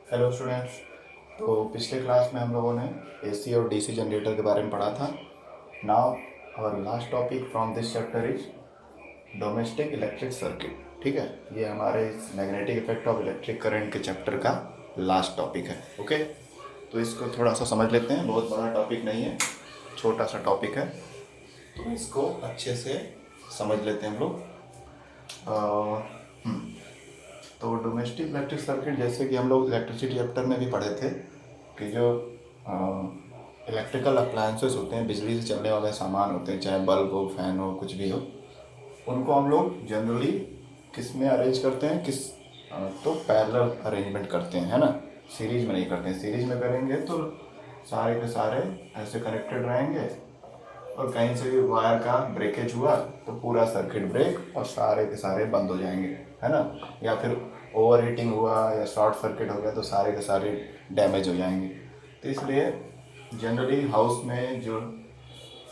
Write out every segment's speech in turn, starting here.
Hello students. तो पिछले class में हम लोगों ने एसी और डीसी जनरेटर के बारे में पढ़ा था। Now our last topic from this chapter is domestic electric circuit. ठीक है, ये हमारे इस magnetic effect of electric current के चैप्टर का लास्ट टॉपिक है। ओके, तो इसको थोड़ा सा समझ लेते हैं। बहुत बड़ा टॉपिक नहीं है, छोटा सा टॉपिक है, तो इसको अच्छे से समझ लेते हैं हम लोग। तो डोमेस्टिक इलेक्ट्रिक सर्किट, जैसे कि हम लोग इलेक्ट्रिसिटी चैप्टर में भी पढ़े थे कि जो इलेक्ट्रिकल अप्लायंसेस होते हैं, बिजली से चलने वाले सामान होते हैं, चाहे बल्ब हो, फैन हो, कुछ भी हो, उनको हम लोग जनरली किस में अरेंज करते हैं, तो पैरेलल अरेंजमेंट करते हैं, है ना। सीरीज में नहीं करते हैं। सीरीज में करेंगे तो सारे के सारे ऐसे कनेक्टेड रहेंगे, और कहीं से भी वायर का ब्रेकेज हुआ तो पूरा सर्किट ब्रेक और सारे के सारे बंद हो जाएंगे, है ना। या फिर ओवर हीटिंग हुआ या शॉर्ट सर्किट हो गया तो सारे के सारे डैमेज हो जाएंगे। तो इसलिए जनरली हाउस में जो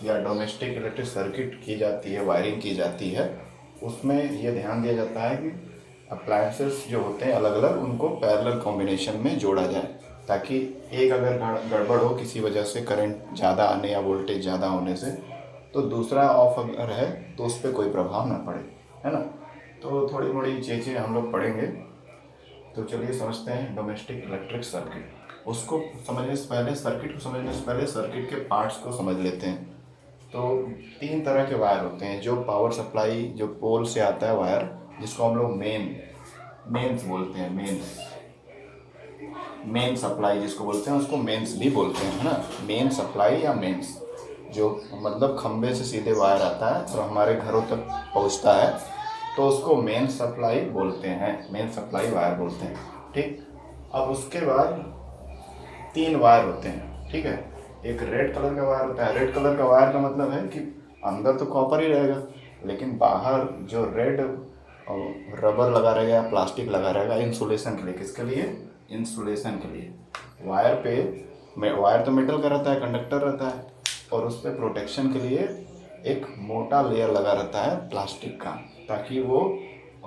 या डोमेस्टिक इलेक्ट्रिक सर्किट की जाती है, वायरिंग की जाती है, उसमें ये ध्यान दिया जाता है कि अप्लायंसेस जो होते हैं अलग अलग, उनको पैरेलल कॉम्बिनेशन में जोड़ा जाए, ताकि एक अगर गड़बड़ हो किसी वजह से, करंट ज़्यादा आने या वोल्टेज ज़्यादा होने से, तो दूसरा ऑफ अगर है तो उस पर कोई प्रभाव ना पड़े, है ना। तो थोड़ी मोड़ी चीज़ें हम लोग पढ़ेंगे। तो चलिए समझते हैं डोमेस्टिक इलेक्ट्रिक सर्किट। उसको समझने से पहले, सर्किट को समझने से पहले सर्किट के पार्ट्स को समझ लेते हैं। तो तीन तरह के वायर होते हैं। जो पावर सप्लाई, जो पोल से आता है वायर, जिसको हम लोग मेंस बोलते हैं। मेन सप्लाई जिसको बोलते हैं, उसको मेंस भी बोलते हैं, है ना। मेन सप्लाई या मेंस, जो मतलब खंबे से सीधे वायर आता है और हमारे घरों तक पहुंचता है, तो उसको मेन सप्लाई बोलते हैं, मेन सप्लाई वायर बोलते हैं। ठीक, अब उसके बाद तीन वायर होते हैं। ठीक है, एक रेड कलर का वायर होता है। रेड कलर का वायर का मतलब है कि अंदर तो कॉपर ही रहेगा, लेकिन बाहर जो रेड रबर लगा रहेगा या प्लास्टिक लगा रहेगा इंसुलेशन के लिए। किसके लिए? इंसुलेशन के लिए। वायर पे वायर तो मेटल का रहता है, कंडक्टर रहता है, और उस पर प्रोटेक्शन के लिए एक मोटा लेयर लगा रहता है प्लास्टिक का, ताकि वो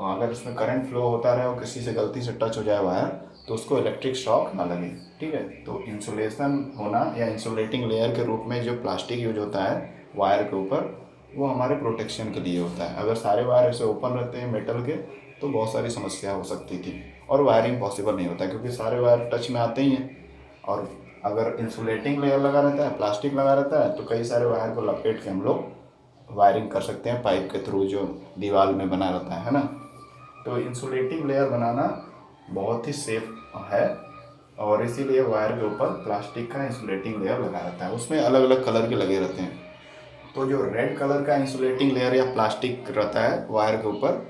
अगर उसमें करंट फ्लो होता रहे और किसी से गलती से टच हो जाए वायर, तो उसको इलेक्ट्रिक शॉक ना लगे। ठीक है, तो इंसुलेशन होना या इंसुलेटिंग लेयर के रूप में जो प्लास्टिक यूज होता है वायर के ऊपर, वो हमारे प्रोटेक्शन के लिए होता है। अगर सारे वायर ऐसे ओपन रहते हैं मेटल के, तो बहुत सारी समस्या हो सकती थी और वायरिंग पॉसिबल नहीं होता, क्योंकि सारे वायर टच में आते ही हैं। और अगर इंसुलेटिंग लेयर लगा रहता है, प्लास्टिक लगा रहता है, तो कई सारे वायर को लपेट के हम लोग वायरिंग कर सकते हैं पाइप के थ्रू, जो दीवार में बना रहता है ना। तो इंसुलेटिंग लेयर बनाना बहुत ही सेफ है, और इसीलिए वायर के ऊपर प्लास्टिक का इंसुलेटिंग लेयर लगा रहता है। उसमें अलग अलग कलर के लगे रहते हैं। तो जो रेड कलर का इंसुलेटिंग लेयर या प्लास्टिक रहता है वायर के ऊपर,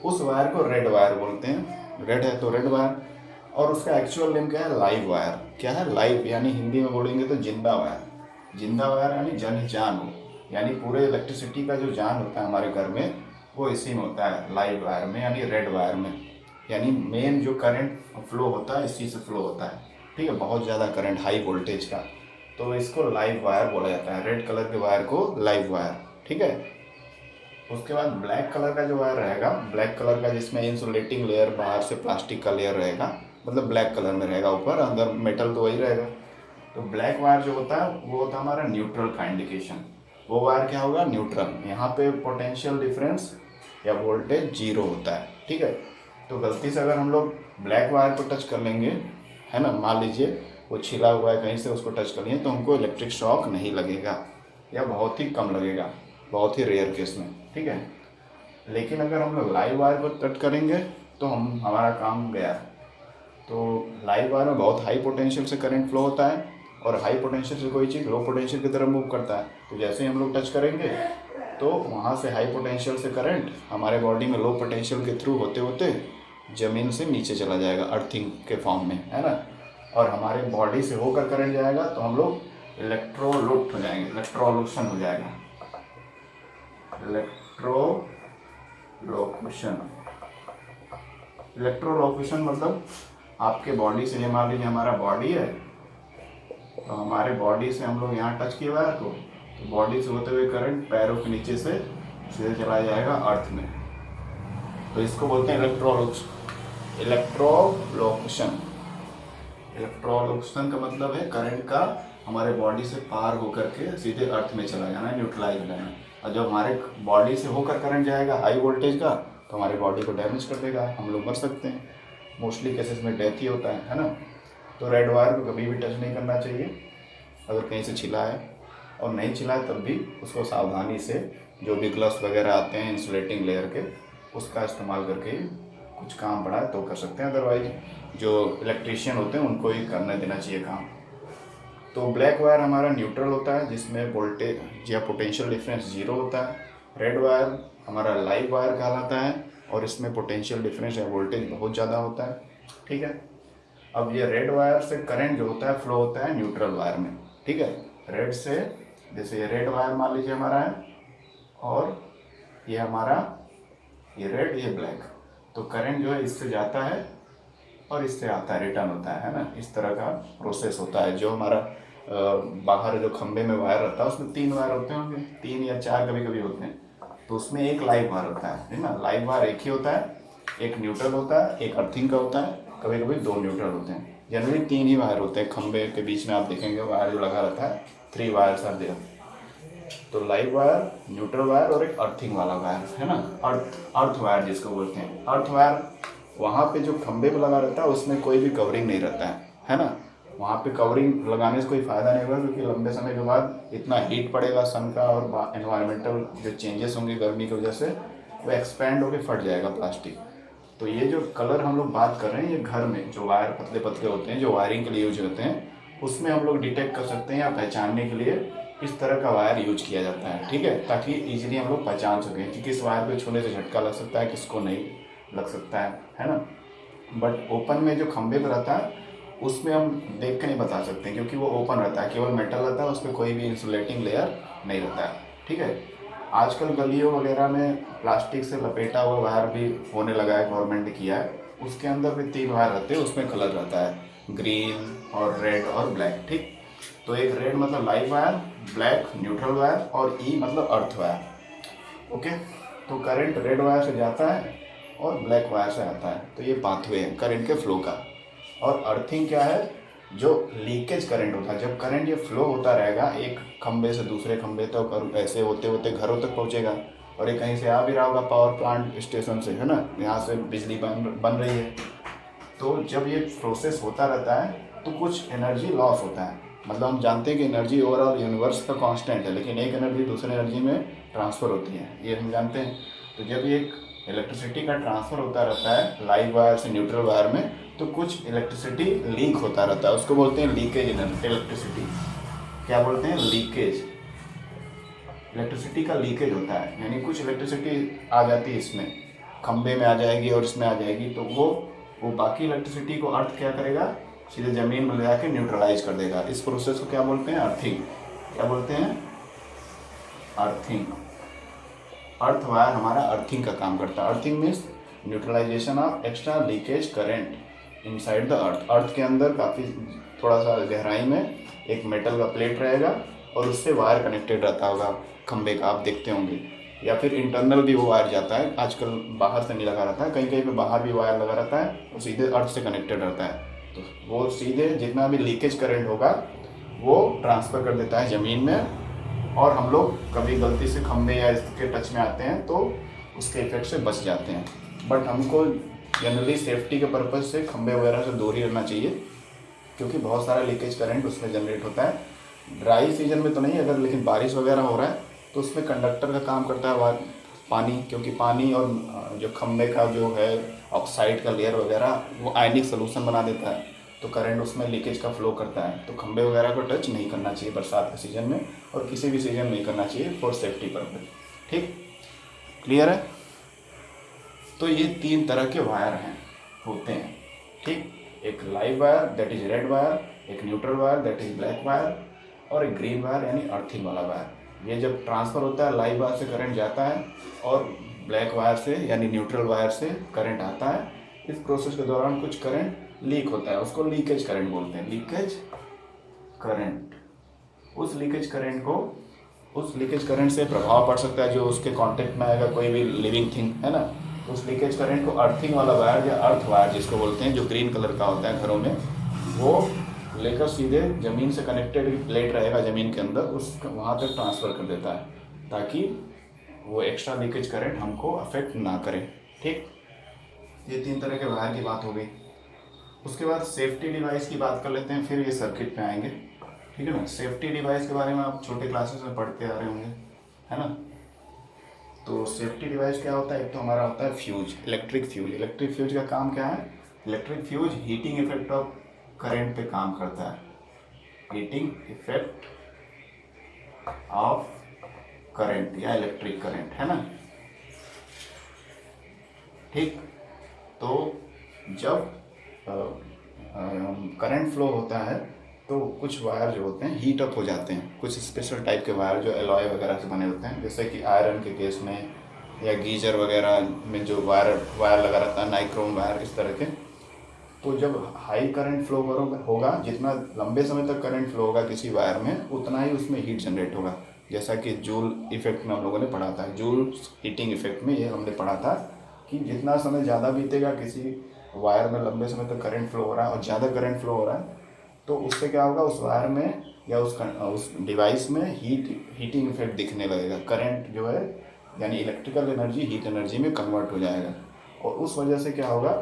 उस वायर को रेड वायर बोलते हैं। रेड है तो रेड वायर। और उसका एक्चुअल नेम क्या है? Live wire. क्या है? लाइव, यानी हिंदी में बोलेंगे तो जिंदा वायर। जिंदा वायर यानी जन जान हो, यानी पूरे इलेक्ट्रिसिटी का जो जान होता है हमारे घर में, वो इसी में होता है, लाइव वायर में, यानी रेड वायर में। यानी मेन जो करंट फ्लो होता है इसी से फ्लो होता है। ठीक है, बहुत ज़्यादा करंट, हाई वोल्टेज का, तो इसको लाइव वायर बोला जाता है। रेड कलर के वायर को लाइव वायर। ठीक है, उसके बाद ब्लैक कलर का जो वायर रहेगा, ब्लैक कलर का जिसमें इंसुलेटिंग लेयर, बाहर से प्लास्टिक का लेयर रहेगा, मतलब ब्लैक कलर में रहेगा, ऊपर अंदर मेटल तो वही रहेगा। तो ब्लैक वायर जो होता है वो होता है हमारा न्यूट्रल का इंडिकेशन। वो वायर क्या होगा? न्यूट्रल। यहाँ पे पोटेंशियल डिफरेंस या वोल्टेज जीरो होता है। ठीक है, तो गलती से अगर हम लोग ब्लैक वायर को टच कर लेंगे, है ना, मान लीजिए वो छिला हुआ है कहीं से, उसको टच कर लिए, तो हमको इलेक्ट्रिक शॉक नहीं लगेगा या बहुत ही कम लगेगा, बहुत ही रेयर केस में। ठीक है, लेकिन अगर हम लोग लाइव वायर को टच करेंगे तो हमारा काम गया। तो लाइव वायर में बहुत हाई पोटेंशियल से करंट फ्लो होता है, और हाई पोटेंशियल से कोई चीज़ लो पोटेंशियल की तरफ मूव करता है। तो जैसे ही हम लोग टच करेंगे तो वहाँ से हाई पोटेंशियल से करंट हमारे बॉडी में लो पोटेंशियल के थ्रू होते होते ज़मीन से नीचे चला जाएगा, अर्थिंग के फॉर्म में, है ना। और हमारे बॉडी से होकर करंट जाएगा तो हम लोग इलेक्ट्रोलुट हो जाएंगे, इलेक्ट्रोलूशन हो जाएगा। इलेक्ट्रोलोक्यूशन। इलेक्ट्रोलोक्यूशन मतलब आपके बॉडी से, ये मान लीजिए हमारा बॉडी है, तो हमारे बॉडी से हम लोग यहाँ टच किए वायर को, तो बॉडी से होते हुए करंट पैरों के नीचे से सीधे चला जाएगा अर्थ में। तो इसको बोलते हैं इलेक्ट्रोलोक्यूशन। इलेक्ट्रोलुशन का मतलब है करंट का हमारे बॉडी से पार होकर के सीधे अर्थ में चला जाना, न्यूट्रलाइज हो जाना। और जब हमारे बॉडी से होकर करंट जाएगा हाई वोल्टेज का, तो हमारी बॉडी को डैमेज कर देगा, हम लोग मर सकते हैं। मोस्टली केसेस में डेथ ही होता है ना। तो रेड वायर को कभी भी टच नहीं करना चाहिए अगर कहीं से छिला है, और नहीं छिला है तब भी उसको सावधानी से जो भी ग्लव्स वगैरह आते हैं इंसुलेटिंग लेयर के, उसका इस्तेमाल करके कुछ काम पड़ा है तो कर सकते हैं। अदरवाइज जो इलेक्ट्रीशियन होते हैं उनको ही करने देना चाहिए काम। तो ब्लैक वायर हमारा न्यूट्रल होता है, जिसमें वोल्टेज या पोटेंशियल डिफरेंस जीरो होता है। रेड वायर हमारा लाइव वायर कहलाता है, और इसमें पोटेंशियल डिफरेंस या वोल्टेज बहुत ज़्यादा होता है। ठीक है, अब ये रेड वायर से करंट जो होता है फ्लो होता है न्यूट्रल वायर में। ठीक है, रेड से, जैसे ये रेड वायर मान लीजिए हमारा है, और ये हमारा ये रेड ये ब्लैक, तो करंट जो है इससे जाता है और इससे आता है, रिटर्न होता है ना। इस तरह का प्रोसेस होता है। जो हमारा बाहर जो खंबे में वायर रहता है उसमें 3 वायर होते होंगे, 3 या 4 कभी कभी होते हैं, तो उसमें एक लाइव वायर होता है ना। लाइव वायर एक ही होता है, एक न्यूट्रल होता है, एक अर्थिंग का होता है, कभी कभी 2 न्यूट्रल होते हैं। जनरली 3 ही वायर होते हैं। खंबे के बीच में आप देखेंगे वायर जो लगा रहता है, 3 वायर्स आर देयर। तो लाइव वायर, न्यूट्रल वायर और एक अर्थिंग वाला वायर है ना, अर्थ वायर जिसको बोलते हैं। अर्थ वायर वहाँ पे जो खंबे पे लगा रहता है उसमें कोई भी कवरिंग नहीं रहता है ना। वहाँ पे कवरिंग लगाने से कोई फ़ायदा नहीं होगा, क्योंकि लंबे समय के बाद इतना हीट पड़ेगा सन का, और एनवायरमेंटल जो चेंजेस होंगे गर्मी की वजह से, वो एक्सपैंड होकर फट जाएगा प्लास्टिक। तो ये जो कलर हम लोग बात कर रहे हैं, ये घर में जो वायर पतले पतले होते हैं जो वायरिंग के लिए यूज होते हैं, उसमें हम लोग डिटेक्ट कर सकते हैं या पहचानने के लिए इस तरह का वायर यूज किया जाता है। ठीक है, ताकि इजीली हम लोग पहचान सकें कि किस वायर पे छूने से झटका लग सकता है, किसको नहीं लग सकता है ना। बट ओपन में जो खंबे पर रहता है उसमें हम देख के नहीं बता सकते, क्योंकि वो ओपन रहता है, केवल मेटल रहता है, उस पर कोई भी इंसुलेटिंग लेयर नहीं रहता है। ठीक है, आजकल गलियों वगैरह में प्लास्टिक से लपेटा हुआ वायर भी होने लगा है, गवर्नमेंट ने किया है। उसके अंदर भी 3 वायर रहते हैं, उसमें कलर रहता है ग्रीन और रेड और ब्लैक। ठीक, तो एक रेड मतलब live wire, black neutral wire, और ई मतलब अर्थ वायर। ओके, तो करंट रेड वायर से जाता है और ब्लैक वायर से आता है, तो ये पाथवे है करंट के फ्लो का। और अर्थिंग क्या है, जो लीकेज करंट होता है। जब करंट ये फ्लो होता रहेगा एक खंबे से दूसरे खंबे तक, और ऐसे होते होते घरों तक पहुंचेगा, और ये कहीं से आ भी रहा होगा पावर प्लांट स्टेशन से, है ना, यहाँ से बिजली बन रही है। तो जब ये प्रोसेस होता रहता है तो कुछ एनर्जी लॉस होता है। मतलब हम जानते हैं कि एनर्जी ओवरऑल यूनिवर्स का कांस्टेंट है, लेकिन एक एनर्जी दूसरे एनर्जी में ट्रांसफ़र होती है, ये हम जानते हैं। तो जब ये इलेक्ट्रिसिटी का ट्रांसफ़र होता रहता है लाइव वायर से न्यूट्रल वायर में, तो कुछ इलेक्ट्रिसिटी लीक होता रहता है, उसको बोलते हैं लीकेज इलेक्ट्रिसिटी। क्या बोलते हैं? लीकेज। इलेक्ट्रिसिटी का लीकेज होता है, यानी कुछ इलेक्ट्रिसिटी आ जाती है इसमें, खंबे में आ जाएगी और इसमें आ जाएगी, तो वो बाकी इलेक्ट्रिसिटी को अर्थ क्या करेगा, सीधे ज़मीन में ले जाकर न्यूट्रलाइज कर देगा। इस प्रोसेस को क्या बोलते हैं? अर्थिंग। क्या बोलते हैं? अर्थिंग। अर्थ वायर हमारा अर्थिंग का काम करता है। Earthing means neutralization of extra leakage current inside the earth. Earth के अंदर काफ़ी थोड़ा सा गहराई में एक मेटल का प्लेट रहेगा, और उससे वायर कनेक्टेड रहता होगा खंबे का, आप देखते होंगे। या फिर इंटरनल भी वो वायर जाता है, आजकल बाहर से नहीं लगा रहता है, कहीं कहीं पे बाहर भी वायर लगा रहता है, वो सीधे अर्थ से कनेक्टेड रहता है। तो वो सीधे जितना भी लीकेज करंट होगा वो ट्रांसफ़र कर देता है ज़मीन में, और हम लोग कभी गलती से खंबे या इसके टच में आते हैं तो उसके इफेक्ट से बच जाते हैं। बट हमको जनरली सेफ्टी के पर्पज़ से खंबे वगैरह से दूर ही रहना चाहिए, क्योंकि बहुत सारा लीकेज करंट उसमें जनरेट होता है। ड्राई सीजन में तो नहीं, अगर लेकिन बारिश वगैरह हो रहा है तो उसमें कंडक्टर का काम करता है पानी, क्योंकि पानी और जो खंबे का जो है ऑक्साइड का लेयर वगैरह वो आयनिक सोल्यूशन बना देता है, तो करंट उसमें लीकेज का फ्लो करता है। तो खंबे वगैरह को टच नहीं करना चाहिए बरसात के सीज़न में, और किसी भी सीज़न में नहीं करना चाहिए फॉर सेफ्टी पर्पज। ठीक, क्लियर है? तो ये 3 तरह के वायर होते हैं। ठीक, एक live wire that is red wire, एक neutral wire that is black wire, और एक ग्रीन वायर यानी अर्थिंग वाला वायर। ये जब ट्रांसफ़र होता है लाइव वायर से करंट जाता है, और ब्लैक वायर से यानी न्यूट्रल वायर से करंट आता है। इस प्रोसेस के दौरान कुछ करंट लीक होता है, उसको लीकेज करंट बोलते हैं। लीकेज करंट, उस लीकेज करंट से प्रभाव पड़ सकता है जो उसके कांटेक्ट में आएगा, कोई भी लिविंग थिंग, है ना। तो उस लीकेज करंट को अर्थिंग वाला वायर या अर्थ वायर जिसको बोलते हैं, जो ग्रीन कलर का होता है घरों में, वो लेकर सीधे ज़मीन से कनेक्टेड प्लेट रहेगा ज़मीन के अंदर, उस वहाँ तक ट्रांसफ़र कर देता है ताकि वो एक्स्ट्रा लीकेज करंट हमको अफेक्ट ना करे। ठीक, ये 3 तरह के वायर की बात हो गई। उसके बाद सेफ्टी डिवाइस की बात कर लेते हैं, फिर ये सर्किट पे आएंगे। ठीक है ना। सेफ्टी डिवाइस के बारे में आप छोटे क्लासेस में पढ़ते आ रहे होंगे, है ना। तो सेफ्टी डिवाइस क्या होता है, एक तो हमारा होता है fuse, electric fuse. Electric fuse का काम क्या है, electric fuse heating effect of current पे काम करता है। हीटिंग इफेक्ट ऑफ करंट या इलेक्ट्रिक करंट, है ना। ठीक, तो जब करंट फ्लो होता है तो कुछ वायर जो होते हैं हीट अप हो जाते हैं। कुछ स्पेशल टाइप के वायर जो एलॉय वगैरह से बने होते हैं, जैसे कि आयरन के केस में या गीजर वगैरह में जो वायर वायर लगा रहता है, नाइक्रोम वायर, इस तरह के। तो जब हाई करंट फ्लो होगा, जितना लंबे समय तक करंट फ्लो होगा किसी वायर में, उतना ही उसमें हीट जनरेट होगा। जैसा कि जूल इफेक्ट में हम लोगों ने पढ़ा था, जूल हीटिंग इफेक्ट में ये हमने पढ़ा था कि जितना समय ज़्यादा बीतेगा किसी वायर में, लंबे समय तक करंट फ्लो हो रहा है और ज़्यादा करंट फ्लो हो रहा है, तो उससे क्या होगा, उस वायर में या उस डिवाइस में हीटिंग इफेक्ट दिखने लगेगा। करंट जो है यानी इलेक्ट्रिकल एनर्जी हीट एनर्जी में कन्वर्ट हो जाएगा और उस वजह से क्या होगा,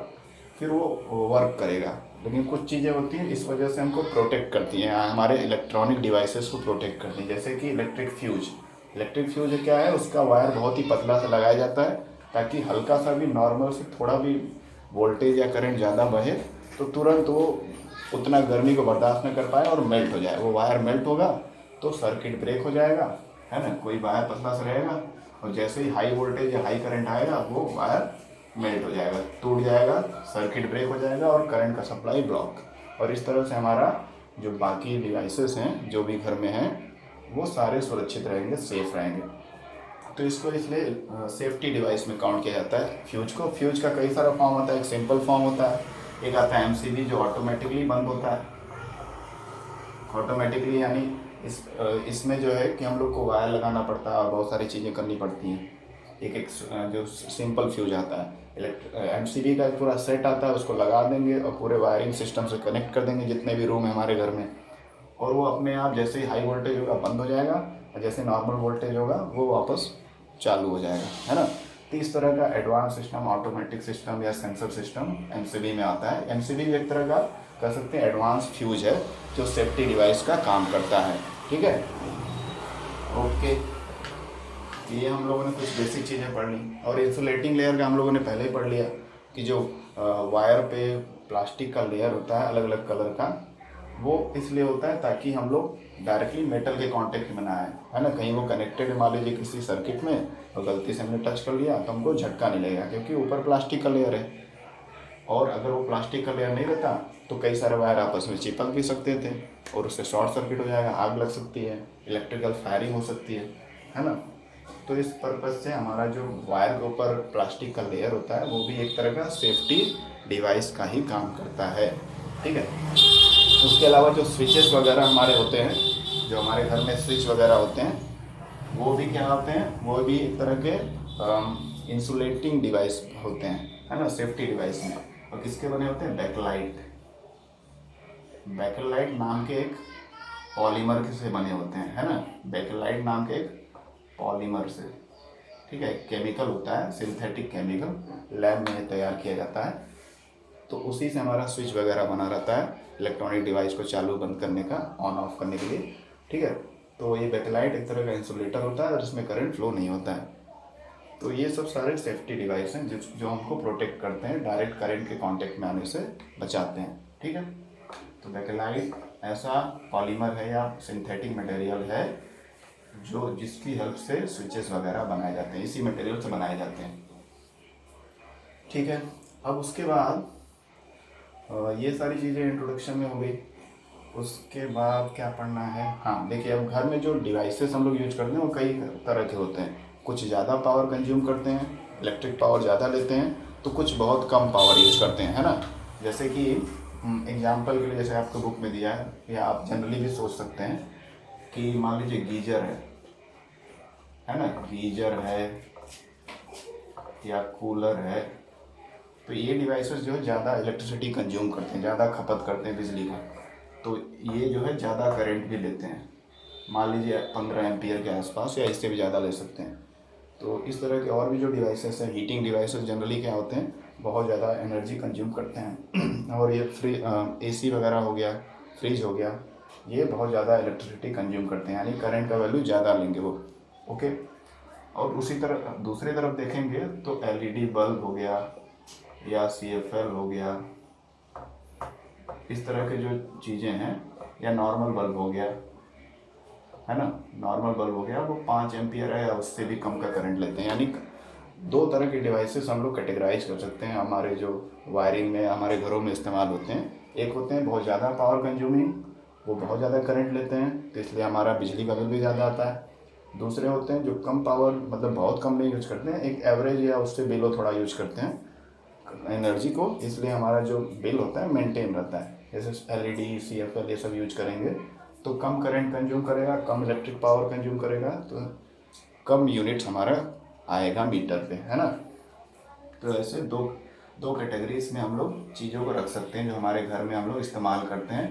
फिर वो वर्क करेगा। लेकिन कुछ चीज़ें होती हैं इस वजह से हमको प्रोटेक्ट करती हैं, हमारे इलेक्ट्रॉनिक डिवाइसेस को प्रोटेक्ट करती हैं। जैसे कि इलेक्ट्रिक फ्यूज। इलेक्ट्रिक फ्यूज क्या है, उसका वायर बहुत ही पतला सा लगाया जाता है ताकि हल्का सा भी, नॉर्मल से थोड़ा भी वोल्टेज या करंट ज़्यादा बहे तो तुरंत वो उतना गर्मी को बर्दाश्त न कर पाए और मेल्ट हो जाए। वो वायर मेल्ट होगा तो सर्किट ब्रेक हो जाएगा, है ना। कोई वायर पतला सा रहेगा और जैसे ही हाई वोल्टेज या हाई करंट आएगा वो वायर मेल्ट हो जाएगा, टूट जाएगा, सर्किट ब्रेक हो जाएगा और करंट का सप्लाई ब्लॉक। और इस तरह से हमारा जो बाकी डिवाइसेस हैं जो भी घर में हैं वो सारे सुरक्षित रहेंगे, सेफ रहेंगे। तो इसको इसलिए सेफ्टी डिवाइस में काउंट किया जाता है फ्यूज को। फ्यूज का कई सारा फॉर्म होता है, एक सिंपल फॉर्म होता है, एक आता है एमसीबी जो ऑटोमेटिकली बंद होता है। ऑटोमेटिकली यानी इसमें जो है कि हम लोग को वायर लगाना पड़ता है और बहुत सारी चीज़ें करनी पड़ती हैं। एक जो सिंपल फ्यूज आता है, एमसीबी का एक पूरा सेट आता है, उसको लगा देंगे और पूरे वायरिंग सिस्टम से कनेक्ट कर देंगे जितने भी रूम है हमारे घर में, और वो अपने आप जैसे ही हाई वोल्टेज होगा बंद हो जाएगा और जैसे नॉर्मल वोल्टेज होगा वो वापस चालू हो जाएगा, है ना। तो इस तरह का एडवांस सिस्टम, ऑटोमेटिक सिस्टम या सेंसर सिस्टम एमसीबी में आता है। एमसीबी भी एक तरह का कह सकते हैं एडवांस फ्यूज है जो सेफ्टी डिवाइस का काम करता है। ठीक है, ओके। ये हम लोगों ने कुछ बेसिक चीज़ें पढ़ ली। और इंसुलेटिंग लेयर का हम लोगों ने पहले ही पढ़ लिया कि जो वायर पे प्लास्टिक का लेयर होता है अलग अलग कलर का, वो इसलिए होता है ताकि हम लोग डायरेक्टली मेटल के कांटेक्ट में ना आए, है ना। कहीं वो कनेक्टेड है मान लीजिए किसी सर्किट में और गलती से हमने टच कर लिया तो हमको झटका नहीं लगेगा क्योंकि ऊपर प्लास्टिक का लेयर है। और अगर वो प्लास्टिक का लेयर नहीं रहता तो कई सारे वायर आपस में चिपक भी सकते थे और उससे शॉर्ट सर्किट हो जाएगा, आग लग सकती है, इलेक्ट्रिकल फायरिंग हो सकती है ना। तो इस पर्पज़ से हमारा जो वायर के ऊपर प्लास्टिक का लेयर होता है वो भी एक तरह का सेफ्टी डिवाइस का ही काम करता है। ठीक है, उसके अलावा जो स्विचेस वगैरह हमारे होते हैं, जो हमारे घर में स्विच वगैरह होते हैं, वो भी क्या होते हैं, वो भी एक तरह के इंसुलेटिंग डिवाइस होते हैं, है ना, सेफ्टी डिवाइस में। और किसके बने होते हैं, बैकलाइट। बैकलाइट नाम के एक पॉलीमर से बने होते हैं, है ना। बैकलाइट नाम के एक पॉलीमर से, ठीक है, केमिकल होता है, सिंथेटिक केमिकल, लैब में तैयार किया जाता है। तो उसी से हमारा स्विच वगैरह बना रहता है इलेक्ट्रॉनिक डिवाइस को चालू बंद करने का, ऑन ऑफ करने के लिए। ठीक है, तो ये बैकलाइट एक तरह का इंसुलेटर होता है जिसमें करंट फ्लो नहीं होता है। तो ये सब सारे सेफ्टी डिवाइस हैं जो हमको प्रोटेक्ट करते हैं, डायरेक्ट करंट के कांटेक्ट में आने से बचाते हैं। ठीक है, तो बैकलाइट ऐसा पॉलीमर है या सिंथेटिक मटेरियल है जो जिसकी हेल्प से स्विचेस वगैरह बनाए जाते हैं, इसी मटेरियल से बनाए जाते हैं। ठीक है, अब उसके बाद ये सारी चीज़ें इंट्रोडक्शन में हो गई। उसके बाद क्या पढ़ना है, हाँ देखिए, अब घर में जो डिवाइसेस हम लोग यूज करते हैं वो कई तरह के होते हैं। कुछ ज़्यादा पावर कंज्यूम करते हैं, इलेक्ट्रिक पावर ज़्यादा लेते हैं, तो कुछ बहुत कम पावर यूज करते हैं, है ना। जैसे कि एग्जाम्पल के लिए, जैसे आपको बुक में दिया है या आप जनरली भी सोच सकते हैं कि मान लीजिए गीजर है ना, गीजर है या कूलर है तो ये डिवाइसेस जो है ज़्यादा इलेक्ट्रिसिटी कंज्यूम करते हैं, ज़्यादा खपत करते हैं बिजली का, तो ये जो है ज़्यादा करंट भी लेते हैं। मान लीजिए 15 एम्पियर के आसपास या इससे भी ज़्यादा ले सकते हैं। तो इस तरह के और भी जो डिवाइसेस हैं, हीटिंग डिवाइसेस जनरली क्या होते हैं, बहुत ज़्यादा एनर्जी कंज्यूम करते हैं। और ये एसी वगैरह हो गया, फ्रिज हो गया, ये बहुत ज़्यादा इलेक्ट्रिसिटी कंज्यूम करते हैं, यानी करंट का वैल्यू ज़्यादा लेंगे वो। ओके। और उसी तरह दूसरी तरफ देखेंगे तो एलईडी बल्ब हो गया या सीएफएल हो गया, इस तरह के जो चीज़ें हैं, या नॉर्मल बल्ब हो गया, है ना, नॉर्मल बल्ब हो गया, वो 5 एम्पियर है या उससे भी कम का करंट लेते हैं। यानी दो तरह के डिवाइसेस हम लोग कैटेगराइज कर सकते हैं हमारे जो वायरिंग में हमारे घरों में इस्तेमाल होते हैं। एक होते हैं बहुत ज़्यादा पावर कंज्यूमिंग, वो बहुत ज़्यादा करंट लेते हैं, तो इसलिए हमारा बिजली का बिल भी ज़्यादा आता है। दूसरे होते हैं जो कम पावर, मतलब बहुत कम नहीं यूज करते हैं, एक एवरेज या उससे बिलो थोड़ा यूज करते हैं एनर्जी को, इसलिए हमारा जो बिल होता है मेंटेन रहता है। जैसे एलईडी, सीएफएल ये सब यूज करेंगे तो कम करंट कंज्यूम करेगा, कम इलेक्ट्रिक पावर कंज्यूम करेगा, तो कम यूनिट्स हमारा आएगा मीटर पे, है ना। तो ऐसे दो दो कैटेगरीज में हम लोग चीज़ों को रख सकते हैं जो हमारे घर में हम लोग इस्तेमाल करते हैं।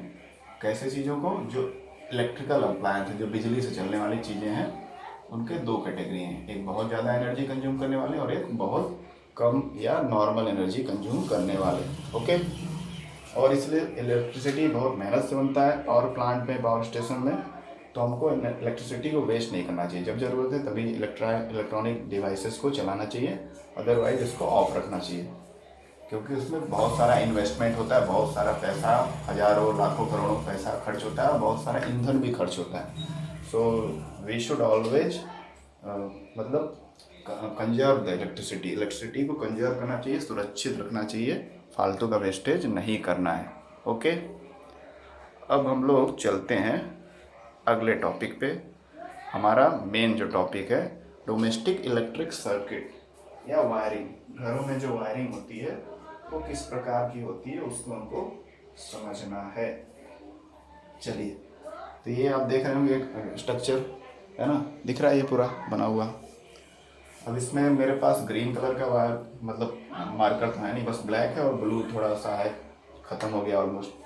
कैसे चीज़ों को, जो इलेक्ट्रिकल अप्लायंस है, जो बिजली से चलने वाली चीज़ें हैं, उनके दो कैटेगरी हैं, एक बहुत ज़्यादा एनर्जी कंज्यूम करने वाले और एक बहुत कम या नॉर्मल एनर्जी कंज्यूम करने वाले। ओके। और इसलिए इलेक्ट्रिसिटी बहुत मेहनत से बनता है पावर प्लांट में, पावर स्टेशन में, तो हमको इलेक्ट्रिसिटी को वेस्ट नहीं करना चाहिए। जब ज़रूरत है तभी इलेक्ट्रॉनिक डिवाइसेस को चलाना चाहिए, अदरवाइज इसको ऑफ रखना चाहिए, क्योंकि उसमें बहुत सारा इन्वेस्टमेंट होता है, बहुत सारा पैसा, हज़ारों लाखों करोड़ों पैसा खर्च होता है, बहुत सारा ईंधन भी खर्च होता है। सो वी शुड ऑलवेज मतलब कंजर्व द इलेक्ट्रिसिटी को कंजर्व करना चाहिए, सुरक्षित रखना चाहिए, फालतू का वेस्टेज नहीं करना है। ओके। अब हम लोग चलते हैं अगले टॉपिक पे। हमारा मेन जो टॉपिक है, डोमेस्टिक इलेक्ट्रिक सर्किट या वायरिंग। घरों में जो वायरिंग होती है वो किस प्रकार की होती है, उसको हमको समझना है। चलिए, तो ये आप देख रहे होंगे एक स्ट्रक्चर, है ना, दिख रहा है ये पूरा बना हुआ। अब इसमें मेरे पास ग्रीन कलर का वायर, मतलब मार्कर था नहीं, बस ब्लैक है और ब्लू थोड़ा सा है, ख़त्म हो गया ऑलमोस्ट।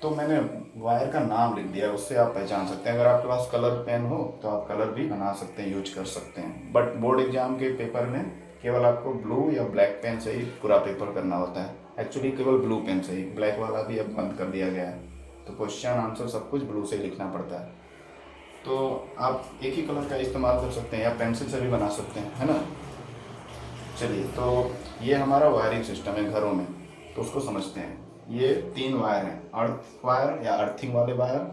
तो मैंने वायर का नाम लिख दिया, उससे आप पहचान सकते हैं। अगर आपके पास कलर पेन हो तो आप कलर भी बना सकते हैं, यूज कर सकते हैं। बट बोर्ड एग्जाम के पेपर में केवल आपको ब्लू या ब्लैक पेन से ही पूरा पेपर करना होता है। एक्चुअली केवल ब्लू पेन से ही, ब्लैक वाला भी अब बंद कर दिया गया है, तो क्वेश्चन आंसर सब कुछ ब्लू से ही लिखना पड़ता है। तो आप एक ही कलर का इस्तेमाल कर सकते हैं या पेंसिल से भी बना सकते हैं, है ना। चलिए, तो ये हमारा वायरिंग सिस्टम है घरों में, तो उसको समझते हैं। ये 3 वायर हैं, अर्थ वायर या अर्थिंग वाले वायर,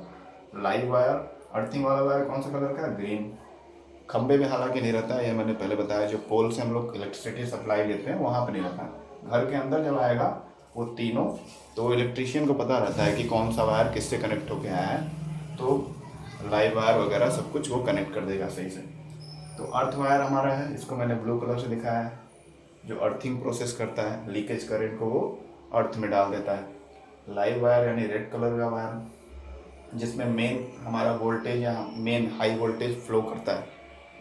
लाइव वायर। अर्थिंग वाला वायर कौन सा कलर का है? ग्रीन। खंबे में हालांकि नहीं रहता है, ये मैंने पहले बताया, जो पोल से हम लोग इलेक्ट्रिसिटी सप्लाई लेते हैं वहाँ पर नहीं रहता है। घर के अंदर जब आएगा वो तीनों, तो इलेक्ट्रीशियन को पता रहता है कि कौन सा वायर किससे कनेक्ट होके आया है, तो लाइव वायर वगैरह सब कुछ वो कनेक्ट कर देगा सही से। तो अर्थ वायर हमारा है, इसको मैंने ब्लू कलर से दिखाया है, जो अर्थिंग प्रोसेस करता है, लीकेज करंट को वो अर्थ में डाल देता है। लाइव वायर यानी रेड कलर का वायर, जिसमें मेन हमारा वोल्टेज या मेन हाई वोल्टेज फ्लो करता है,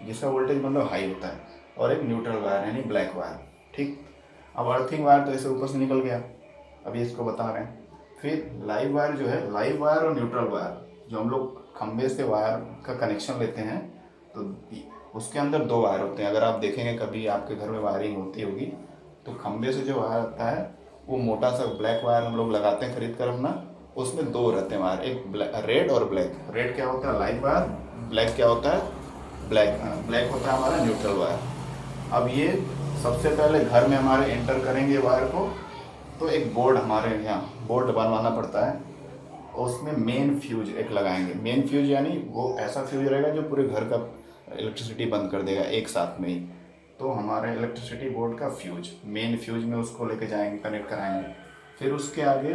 जिसका वोल्टेज मतलब हाई होता है। और एक न्यूट्रल वायर यानी ब्लैक वायर। ठीक। अब अर्थिंग वायर तो ऐसे ऊपर से निकल गया, अभी इसको बता रहे हैं। फिर लाइव वायर जो है, लाइव वायर और न्यूट्रल वायर, जो हम लोग खंबे से वायर का कनेक्शन लेते हैं, तो उसके अंदर 2 वायर होते हैं। अगर आप देखेंगे कभी आपके घर में वायरिंग होती होगी, तो खंबे से जो वायर आता है वो मोटा सा ब्लैक वायर हम लोग लगाते हैं खरीद कर अपना, उसमें 2 रहते हैं वायर, एक रेड और ब्लैक। रेड क्या होता है? Live wire. ब्लैक क्या होता है? ब्लैक होता है हमारा न्यूट्रल वायर। अब ये सबसे पहले घर में हमारे एंटर करेंगे वायर को, तो एक बोर्ड हमारे यहाँ बोर्ड बनवाना पड़ता है, उसमें मेन फ्यूज एक लगाएंगे। मेन फ्यूज यानी वो ऐसा फ्यूज रहेगा जो पूरे घर का इलेक्ट्रिसिटी बंद कर देगा एक साथ में ही। तो हमारे इलेक्ट्रिसिटी बोर्ड का फ्यूज, मेन फ्यूज में उसको लेके जाएंगे, कनेक्ट कराएंगे। फिर उसके आगे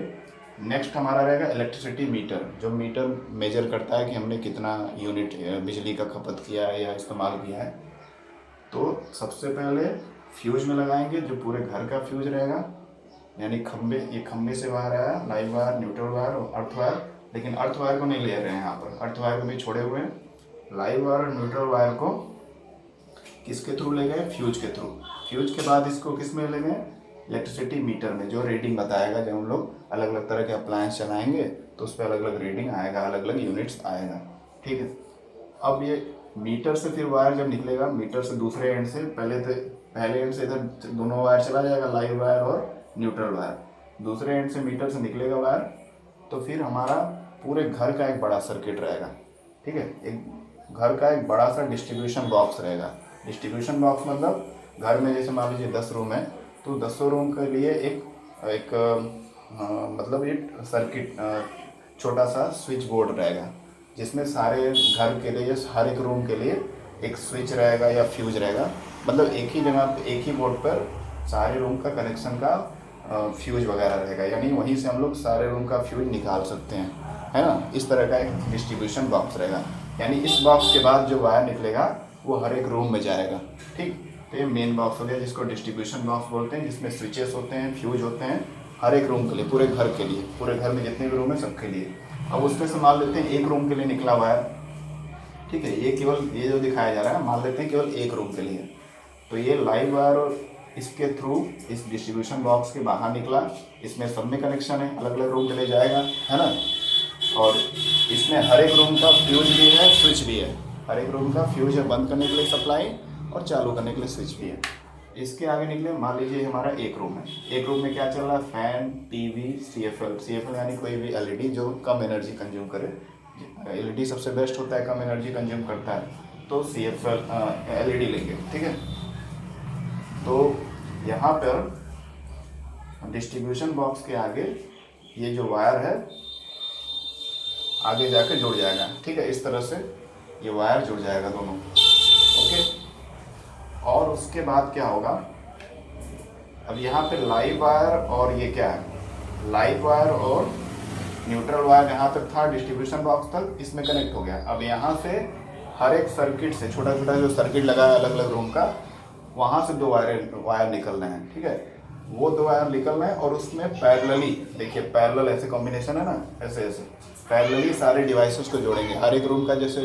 नेक्स्ट हमारा रहेगा इलेक्ट्रिसिटी मीटर, जो मीटर मेजर करता है कि हमने कितना यूनिट बिजली का खपत किया है या इस्तेमाल किया है। तो सबसे पहले फ्यूज में लगाएंगे, जो पूरे घर का फ्यूज रहेगा, यानी खंबे, ये खंबे से वायर आया, लाइव वायर, न्यूट्रल वायर और अर्थ वायर। लेकिन अर्थ वायर को नहीं ले रहे हैं यहाँ पर, अर्थ वायर को भी छोड़े हुए हैं। लाइव वायर और न्यूट्रल वायर को किसके थ्रू ले गए? फ्यूज के थ्रू। फ्यूज के बाद इसको किस में ले गए? इलेक्ट्रिसिटी मीटर में जो रीडिंग बताएगा, जब हम लोग अलग अलग तरह के अप्लायंस चलाएंगे तो उस पर अलग अलग रीडिंग आएगा, अलग अलग यूनिट्स आएगा। ठीक है। अब ये मीटर से फिर वायर जब निकलेगा, मीटर से दूसरे एंड से, पहले एंड से इधर दोनों वायर चला जाएगा, लाइव वायर और न्यूट्रल वायर। दूसरे एंड से मीटर से निकलेगा वायर, तो फिर हमारा पूरे घर का एक बड़ा सर्किट रहेगा। ठीक है। एक घर का एक बड़ा सा डिस्ट्रीब्यूशन बॉक्स रहेगा। डिस्ट्रीब्यूशन बॉक्स मतलब घर में जैसे मान लीजिए 10 रूम है, तो 10 रूम के लिए एक मतलब एक सर्किट, छोटा सा स्विच बोर्ड रहेगा, जिसमें सारे घर के लिए, हर एक रूम के लिए एक स्विच रहेगा या फ्यूज रहेगा। मतलब एक ही जगह पे, एक ही बोर्ड पर सारे रूम का कनेक्शन का फ्यूज वगैरह रहेगा, यानी वहीं से हम लोग सारे रूम का फ्यूज निकाल सकते हैं, है ना। इस तरह का एक डिस्ट्रीब्यूशन बॉक्स रहेगा, यानी इस बॉक्स के बाद जो वायर निकलेगा वो हर एक रूम में जाएगा। ठीक। तो ये मेन बॉक्स हो गया, जिसको डिस्ट्रीब्यूशन बॉक्स बोलते हैं, जिसमें स्विचेस होते हैं, फ्यूज होते हैं, हर एक रूम के लिए, पूरे घर के लिए, पूरे घर में जितने भी रूम है सबके लिए। अब उसमें से मान लेते हैं एक रूम के लिए निकला वायर। ठीक है। ये केवल, ये जो दिखाया जा रहा है, मान लेते हैं केवल एक रूम के लिए, तो ये लाइव वायर और इसके थ्रू इस डिस्ट्रीब्यूशन बॉक्स के बाहर निकला, इसमें सब में कनेक्शन है, अलग अलग रूम के लिए जाएगा, है ना। और इसमें हर एक रूम का फ्यूज भी है, स्विच भी है। हर एक रूम का फ्यूज है बंद करने के लिए सप्लाई, और चालू करने के लिए स्विच भी है। इसके आगे निकले, मान लीजिए हमारा एक रूम है, एक रूम में क्या चल रहा है, फैन, टीवी, CFL यानी कोई भी LED जो कम एनर्जी कंज्यूम करे। LED सबसे बेस्ट होता है, कम एनर्जी कंज्यूम करता है, तो CFL LED लेंगे। ठीक है। तो यहाँ पर डिस्ट्रीब्यूशन बॉक्स के आगे ये जो वायर है आगे जाके जुड़ जाएगा। ठीक है। इस तरह से ये वायर जुड़ जाएगा दोनों। ओके। और उसके बाद क्या होगा, अब यहाँ पे लाइव वायर और ये क्या है, लाइव वायर और न्यूट्रल वायर यहाँ तक था, डिस्ट्रीब्यूशन बॉक्स तक, इसमें कनेक्ट हो गया। अब यहाँ से हर एक सर्किट से, छोटा छोटा जो सर्किट लगा है अलग अलग रूम का, वहाँ से दो वायर निकल रहे हैं। ठीक है। वो दो वायर निकल रहे हैं और उसमें पैरेलली, देखिए पैरेलल ऐसे कॉम्बिनेशन है ना, ऐसे ऐसे पैरेलली सारे डिवाइसेस को जोड़ेंगे। हर एक रूम का, जैसे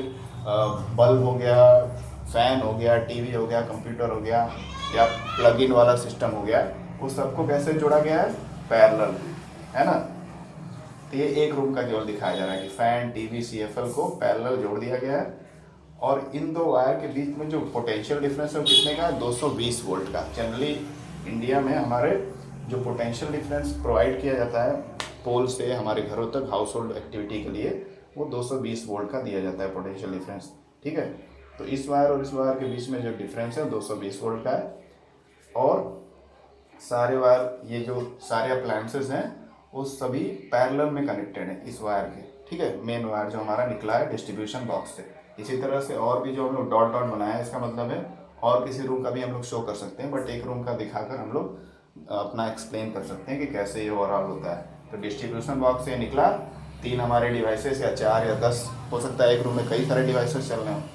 बल्ब हो गया, फैन हो गया, टीवी हो गया, कंप्यूटर हो गया, या प्लग इन वाला सिस्टम हो गया, उस सबको कैसे जोड़ा गया है, पैरेलल, है ना। तो ये एक रूम का केवल दिखाया जा रहा है कि फैन, टीवी, CFL को पैरेलल जोड़ दिया गया है। और इन दो वायर के बीच में जो पोटेंशियल डिफरेंस है वो कितने का है, 220 वोल्ट का। जनरली इंडिया में हमारे जो पोटेंशियल डिफरेंस प्रोवाइड किया जाता है पोल से हमारे घरों तक, हाउस होल्ड एक्टिविटी के लिए, वो 220 वोल्ट का दिया जाता है पोटेंशियल डिफरेंस। ठीक है। तो इस वायर और इस वायर के बीच में जो डिफरेंस है 220 वोल्ट का है। और सारे वायर, ये जो सारे अप्लायंसेस हैं वो सभी पैरेलल में कनेक्टेड हैं इस वायर के। ठीक है। मेन वायर जो हमारा निकला है डिस्ट्रीब्यूशन बॉक्स से। इसी तरह से और भी जो हम लोग डॉट डॉट बनाया है, इसका मतलब है और किसी रूम का भी हम लोग शो कर सकते हैं, बट एक रूम का दिखाकर हम लोग अपना एक्सप्लेन कर सकते हैं कि कैसे ये ओवरऑल होता है। तो डिस्ट्रीब्यूशन बॉक्स से निकला, 3 हमारे डिवाइसेस या 4 या 10 हो सकता है, एक रूम में कई सारे डिवाइसेस चल रहे हैं,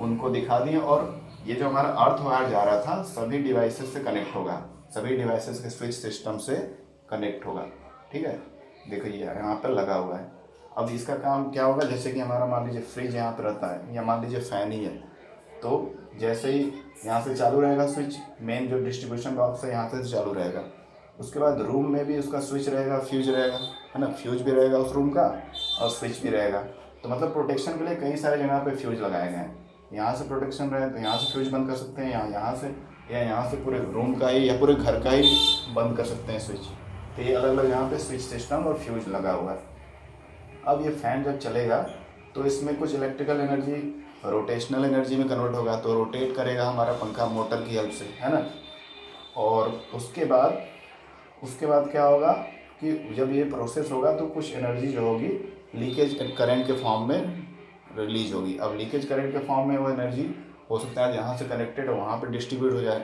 उनको दिखा दिए। और ये जो हमारा अर्थ वायर जा रहा था सभी डिवाइसेस से कनेक्ट होगा, सभी डिवाइसेस के स्विच सिस्टम से कनेक्ट होगा। ठीक है। देखो ये यहाँ पर लगा हुआ है। अब इसका काम क्या होगा, जैसे कि हमारा मान लीजिए फ्रिज यहाँ पर रहता है, या मान लीजिए फैन ही है, तो जैसे ही यहाँ से चालू रहेगा स्विच, मेन जो डिस्ट्रीब्यूशन बॉक्स है यहाँ से चालू रहेगा, उसके बाद रूम में भी उसका स्विच रहेगा, फ्यूज रहेगा, है ना, फ्यूज भी रहेगा उस रूम का और स्विच भी रहेगा। तो मतलब प्रोटेक्शन के लिए कई सारे जगह पे फ्यूज लगाए गए हैं। यहाँ से प्रोटेक्शन रहे तो यहाँ से फ्यूज बंद कर सकते हैं, यहाँ से, या यहाँ से पूरे रूम का ही या पूरे घर का ही बंद कर सकते हैं स्विच। तो ये अलग अलग यहाँ पे स्विच सिस्टम और फ्यूज लगा हुआ है। अब ये फैन जब चलेगा तो इसमें कुछ इलेक्ट्रिकल एनर्जी रोटेशनल एनर्जी में कन्वर्ट होगा, तो रोटेट करेगा हमारा पंखा मोटर की हेल्प से, है ना। और उसके बाद क्या होगा कि जब ये प्रोसेस होगा तो कुछ एनर्जी जो होगी लीकेज करंट के फॉर्म में रिलीज होगी। अब लीकेज करंट के फॉर्म में वो एनर्जी हो सकता है जहाँ से कनेक्टेड है वहाँ पे डिस्ट्रीब्यूट हो जाए,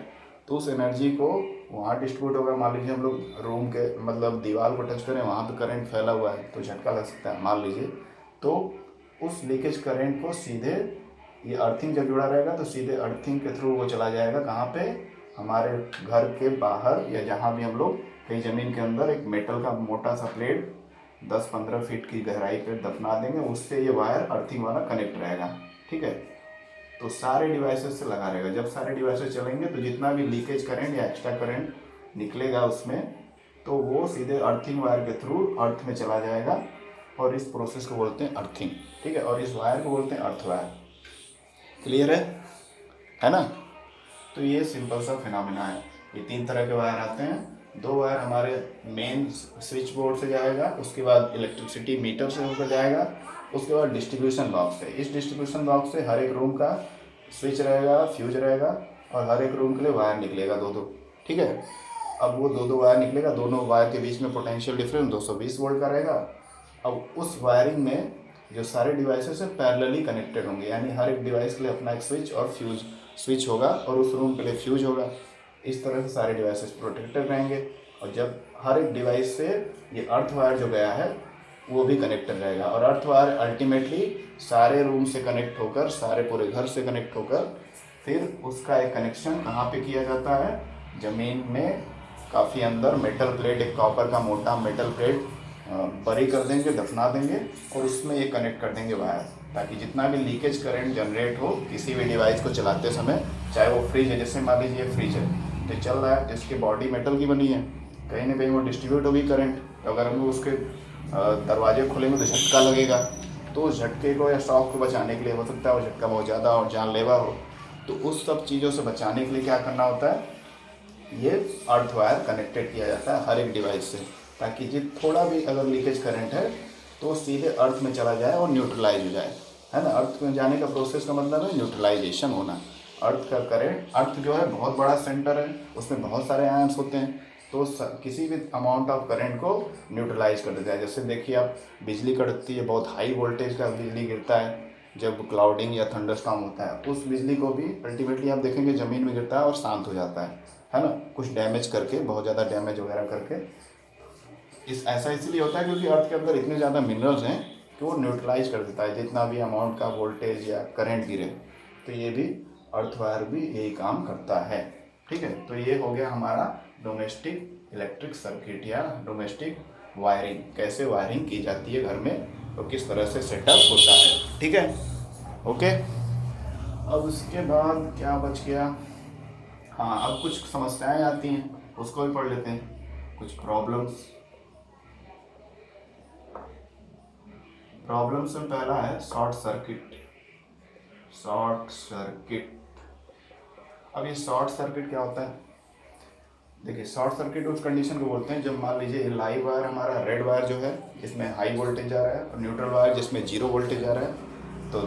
तो उस एनर्जी को वहाँ डिस्ट्रीब्यूट होगा। मान लीजिए हम लोग रूम के मतलब दीवार को टच करें, वहाँ पे करंट फैला हुआ है तो झटका लग सकता है मान लीजिए, तो उस लीकेज करंट को सीधे, ये अर्थिंग जब जुड़ा रहेगा तो सीधे अर्थिंग के थ्रू वो चला जाएगा कहाँ पे, हमारे घर के बाहर या जहाँ भी हम लोग कहीं ज़मीन के अंदर एक मेटल का मोटा सा प्लेट 10-15 फीट की गहराई पे दफना देंगे, उससे ये वायर अर्थिंग वाला कनेक्ट रहेगा। ठीक है। तो सारे डिवाइसेस से लगा रहेगा। जब सारे डिवाइसेस चलेंगे तो जितना भी लीकेज करंट या एक्स्ट्रा करंट निकलेगा उसमें, तो वो सीधे अर्थिंग वायर के थ्रू अर्थ में चला जाएगा, और इस प्रोसेस को बोलते हैं अर्थिंग, ठीक है। और इस वायर को बोलते हैं अर्थ वायर। क्लियर है ना। तो ये सिंपल सा फिनोमिना है। ये 3 तरह के वायर आते हैं। 2 वायर हमारे मेन स्विच बोर्ड से जाएगा, उसके बाद इलेक्ट्रिसिटी मीटर से होकर जाएगा, उसके बाद डिस्ट्रीब्यूशन बॉक्स से। इस डिस्ट्रीब्यूशन बॉक्स से हर एक रूम का स्विच रहेगा, फ्यूज रहेगा, और हर एक रूम के लिए वायर निकलेगा 2-2, ठीक है। अब वो 2-2 वायर निकलेगा, दोनों वायर के बीच में पोटेंशियल डिफरेंस 220 वोल्ट का रहेगा। अब उस वायरिंग में जो सारे डिवाइसेस है पैरेलली कनेक्टेड होंगे, यानी हर एक डिवाइस के लिए अपना एक स्विच और फ्यूज स्विच होगा, और उस रूम के लिए फ्यूज होगा। इस तरह से सारे डिवाइसेस प्रोटेक्टेड रहेंगे। और जब हर एक डिवाइस से ये अर्थ वायर जो गया है वो भी कनेक्टेड रहेगा, और अर्थ वायर अल्टीमेटली सारे रूम से कनेक्ट होकर, सारे पूरे घर से कनेक्ट होकर, फिर उसका एक कनेक्शन कहाँ पे किया जाता है, ज़मीन में काफ़ी अंदर मेटल प्लेट, एक कॉपर का मोटा मेटल प्लेट बरी कर देंगे, दफना देंगे, और उसमें ये कनेक्ट कर देंगे वायर, ताकि जितना भी लीकेज करंट जनरेट हो किसी भी डिवाइस को चलाते समय, चाहे वो फ्रिज है, जैसे मान लीजिए फ्रिज है तो चल रहा है, तो इसकी बॉडी मेटल की बनी है, कहीं ना कहीं वो डिस्ट्रीब्यूट होगी करंट। अगर हम उसके दरवाजे खुलेंगे तो झटका लगेगा, तो उस झटके को या शॉक को बचाने के लिए, हो सकता है वो झटका बहुत ज़्यादा और जानलेवा हो, तो उस सब चीज़ों से बचाने के लिए क्या करना होता है, ये अर्थ वायर कनेक्टेड किया जाता है हर एक डिवाइस से, ताकि जित थोड़ा भी अगर लीकेज करंट है तो सीधे अर्थ में चला जाए और न्यूट्रलाइज हो जाए, है ना। अर्थ में जाने का प्रोसेस का मतलब है न्यूट्रलाइजेशन होना। अर्थ का करंट, अर्थ जो है बहुत बड़ा सेंटर है, उसमें बहुत सारे आयंस होते हैं, तो किसी भी अमाउंट ऑफ करंट को न्यूट्रलाइज कर देता है। जैसे देखिए आप, बिजली कड़कती है, बहुत हाई वोल्टेज का बिजली गिरता है जब क्लाउडिंग या थंडरस्टॉर्म होता है, उस बिजली को भी अल्टीमेटली आप देखेंगे ज़मीन में गिरता है और शांत हो जाता है ना, कुछ डैमेज करके, बहुत ज़्यादा डैमेज वगैरह करके। ऐसा इसलिए होता है क्योंकि अर्थ के अंदर इतने ज़्यादा मिनरल्स हैं कि वो न्यूट्रलाइज कर देता है जितना भी अमाउंट का वोल्टेज या करंट गिरे। तो ये भी अर्थ वायर भी यही काम करता है, ठीक है। तो ये हो गया हमारा डोमेस्टिक इलेक्ट्रिक सर्किट या डोमेस्टिक वायरिंग, कैसे वायरिंग की जाती है घर में और किस तरह से सेटअप होता है, ठीक है। ओके, अब उसके बाद क्या बच गया, हाँ अब कुछ समस्याएं आती हैं, उसको भी पढ़ लेते हैं, कुछ प्रॉब्लम्स। प्रॉब्लम्स में पहला है शॉर्ट सर्किट। शॉर्ट सर्किट, अब ये शॉर्ट सर्किट क्या होता है, देखिए शॉर्ट सर्किट उस कंडीशन को बोलते हैं जब मान लीजिए लाइव वायर हमारा रेड वायर जो है इसमें हाई वोल्टेज जा रहा है, और न्यूट्रल वायर जिसमें जीरो वोल्टेज जा रहा है। तो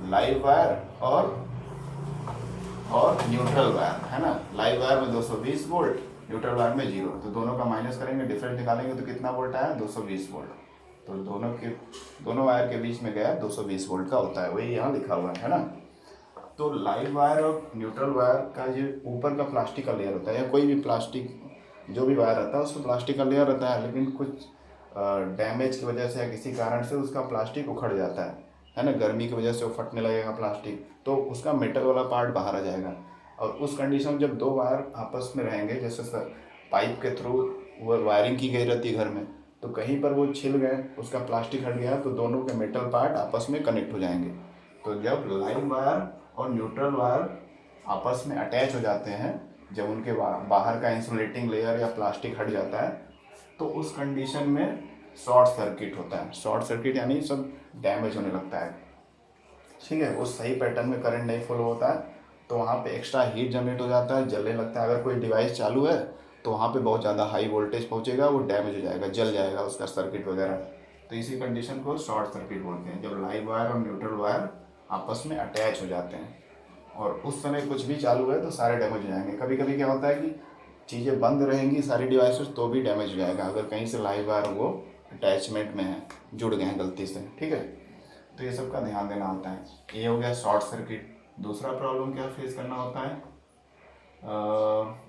लाइव वायर और न्यूट्रल वायर, है ना, लाइव वायर में 220 वोल्ट, न्यूट्रल वायर में जीरो, तो दोनों का माइनस करेंगे, डिफरेंस निकालेंगे तो कितना वोल्ट आया, 220 वोल्ट। तो दोनों वायर के बीच में गया 220 वोल्ट का होता है, वही यहाँ लिखा हुआ है ना। तो लाइव वायर और न्यूट्रल वायर का जो ऊपर का प्लास्टिक का लेयर होता है, या कोई भी प्लास्टिक जो भी वायर रहता है उसमें प्लास्टिक का लेयर रहता है, लेकिन कुछ डैमेज की वजह से या किसी कारण से उसका प्लास्टिक उखड़ जाता है ना, गर्मी की वजह से वो फटने लगेगा प्लास्टिक, तो उसका मेटल वाला पार्ट बाहर आ जाएगा। और उस कंडीशन में जब 2 वायर आपस में रहेंगे, जैसे पाइप के थ्रू वो वायरिंग की गई रहती है घर में, तो कहीं पर वो छिल गए, उसका प्लास्टिक हट गया, तो दोनों के मेटल पार्ट आपस में कनेक्ट हो जाएंगे। तो जब लाइव वायर और न्यूट्रल वायर आपस में अटैच हो जाते हैं, जब उनके बाहर का इंसुलेटिंग लेयर या प्लास्टिक हट जाता है, तो उस कंडीशन में शॉर्ट सर्किट होता है। शॉर्ट सर्किट यानी सब डैमेज होने लगता है, ठीक है, वो सही पैटर्न में करंट नहीं फ्लो होता है, तो वहाँ पे एक्स्ट्रा हीट जनरेट हो जाता है, जलने लगता है। अगर कोई डिवाइस चालू है तो वहाँ पे बहुत ज़्यादा हाई वोल्टेज पहुँचेगा, वो डैमेज हो जाएगा, जल जाएगा उसका सर्किट वगैरह। तो इसी कंडीशन को शॉर्ट सर्किट बोलते हैं, जब लाइव वायर और न्यूट्रल वायर आपस में अटैच हो जाते हैं और उस समय कुछ भी चालू है तो सारे डैमेज हो जाएंगे। कभी कभी क्या होता है कि चीज़ें बंद रहेंगी सारी डिवाइसेस तो भी डैमेज हो जाएगा, अगर कहीं से लाइव वायर वो अटैचमेंट में है, जुड़ गए हैं गलती से, ठीक है। तो ये सब का ध्यान देना होता है। ये हो गया शॉर्ट सर्किट। दूसरा प्रॉब्लम क्या फेस करना होता है,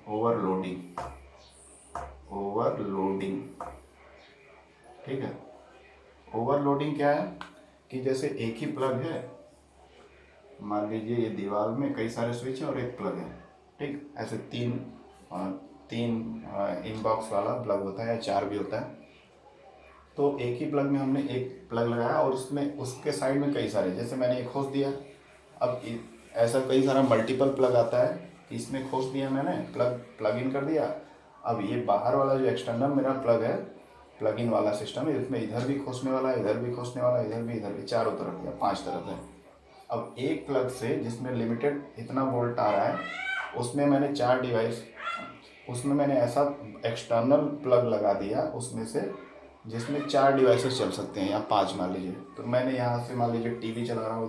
ओवरलोडिंग। ओवरलोडिंग, ठीक है। ओवरलोडिंग क्या है कि जैसे एक ही प्लग है, मान लीजिए ये दीवार में कई सारे स्विच हैं और एक प्लग है, ठीक, ऐसे तीन इनबॉक्स वाला प्लग होता है या 4 भी होता है। तो एक ही प्लग में हमने एक प्लग लगाया और उसमें उसके साइड में कई सारे, जैसे मैंने एक खोस दिया, अब ऐसा कई सारा मल्टीपल प्लग आता है, इसमें खोस दिया मैंने, प्लग इन कर दिया, अब ये बाहर वाला जो एक्सटर्नल मेरा प्लग है, प्लग इन वाला सिस्टम है, इसमें इधर भी खोसने वाला है, इधर भी खोसने वाला है, इधर भी, चारों तरफ या 5 तरफ है। अब एक प्लग से जिसमें लिमिटेड इतना वोल्ट आ रहा है, उसमें मैंने 4 डिवाइस, उसमें मैंने ऐसा एक्सटर्नल प्लग लगा दिया उसमें से जिसमें 4 डिवाइसेस चल सकते हैं या 5 मान लीजिए। तो मैंने यहाँ से मान लीजिए टीवी चला रहा हूँ,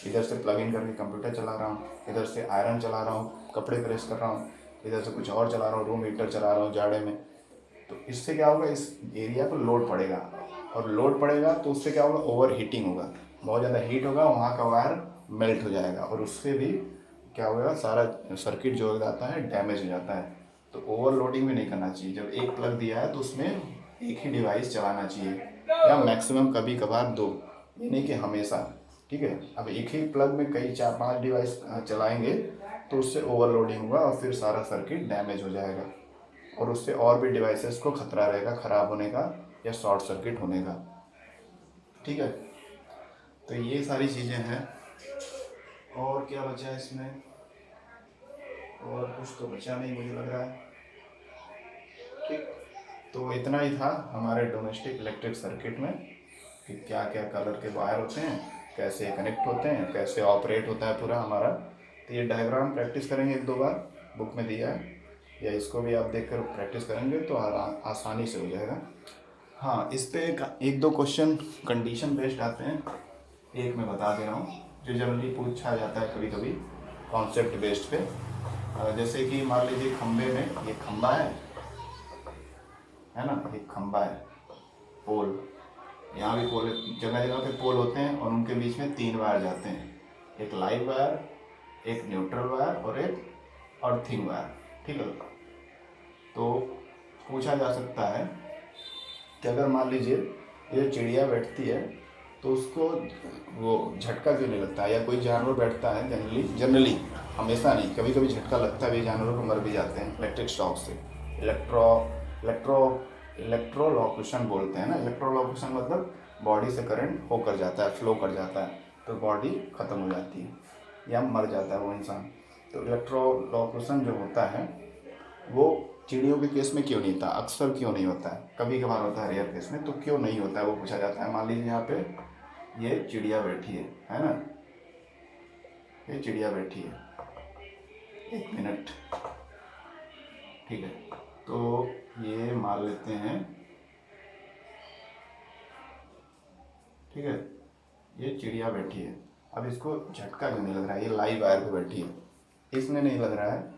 इधर से प्लग इन करके कंप्यूटर चला रहा हूँ, इधर से आयरन चला रहा हूँ, कपड़े प्रेस कर रहा हूँ, इधर से कुछ और चला रहा हूँ, रूम हीटर चला रहा हूँ जाड़े में। तो इससे क्या होगा, इस एरिया पर लोड पड़ेगा, और लोड पड़ेगा तो उससे क्या होगा, ओवर हीटिंग होगा, बहुत ज़्यादा हीट होगा, वहाँ का वायर मेल्ट हो जाएगा, और उससे भी क्या होगा, सारा सर्किट जो हो जाता है डैमेज हो जाता है। तो ओवरलोडिंग भी नहीं करना चाहिए। जब एक प्लग दिया है तो उसमें एक ही डिवाइस चलाना चाहिए, या मैक्सिमम कभी कभार 2, ये नहीं कि हमेशा। ठीक है, अब एक ही प्लग में कई 4-5 डिवाइस चलाएंगे तो उससे ओवरलोडिंग होगा और फिर सारा सर्किट डैमेज हो जाएगा, और उससे और भी डिवाइसेस को खतरा रहेगा ख़राब होने का या शॉर्ट सर्किट होने का। ठीक है, तो ये सारी चीज़ें हैं। और क्या बचा है इसमें, और कुछ तो बचा नहीं मुझे लग रहा है। ठीक, तो इतना ही था हमारे डोमेस्टिक इलेक्ट्रिक सर्किट में कि क्या क्या कलर के वायर होते हैं, कैसे कनेक्ट होते हैं, कैसे ऑपरेट होता है पूरा हमारा। तो ये डायग्राम प्रैक्टिस करेंगे 1-2 बार, बुक में दिया है, या इसको भी आप देखकर प्रैक्टिस करेंगे तो आसानी से हो जाएगा। हाँ, इस पे 1-2 क्वेश्चन कंडीशन बेस्ड आते हैं, एक मैं बता दे रहा हूँ जो जनरली पूछा जाता है कभी कभी कॉन्सेप्ट बेस्ड पे। जैसे कि मान लीजिए खंबे में, ये खंबा है ना, एक खंबा है, पोल, यहाँ भी पोल, जगह जगह पे पोल होते हैं, और उनके बीच में 3 वायर जाते हैं, एक लाइव वायर, एक न्यूट्रल वायर और एक अर्थिंग वायर। ठीक है, तो पूछा जा सकता है कि अगर मान लीजिए ये चिड़िया बैठती है तो उसको वो झटका क्यों नहीं लगता है, या कोई जानवर बैठता है, जनरली हमेशा नहीं, कभी कभी झटका लगता है, जानवरों को मर भी जाते हैं इलेक्ट्रिक शॉक से। इलेक्ट्रोलॉक्यूशन बोलते हैं ना, इलेक्ट्रोलॉक्यूशन मतलब बॉडी से करंट होकर जाता है, फ्लो कर जाता है, तो बॉडी ख़त्म हो जाती है या मर जाता है वो इंसान। तो इलेक्ट्रोलॉक्यूशन जो होता है वो चिड़ियों के केस में क्यों नहीं था, अक्सर क्यों नहीं होता है, कभी कभार होता है रेयर केस में, तो क्यों नहीं होता है वो पूछा जाता है। मान लीजिए यहाँ पे ये चिड़िया बैठी है ना, ये चिड़िया बैठी है, 1 मिनट। ठीक है, तो ये मान लेते हैं, ठीक है, ये चिड़िया बैठी है। अब इसको झटका क्यों नहीं लग रहा है, ये लाइव वायर पे बैठी है, इसमें नहीं लग रहा है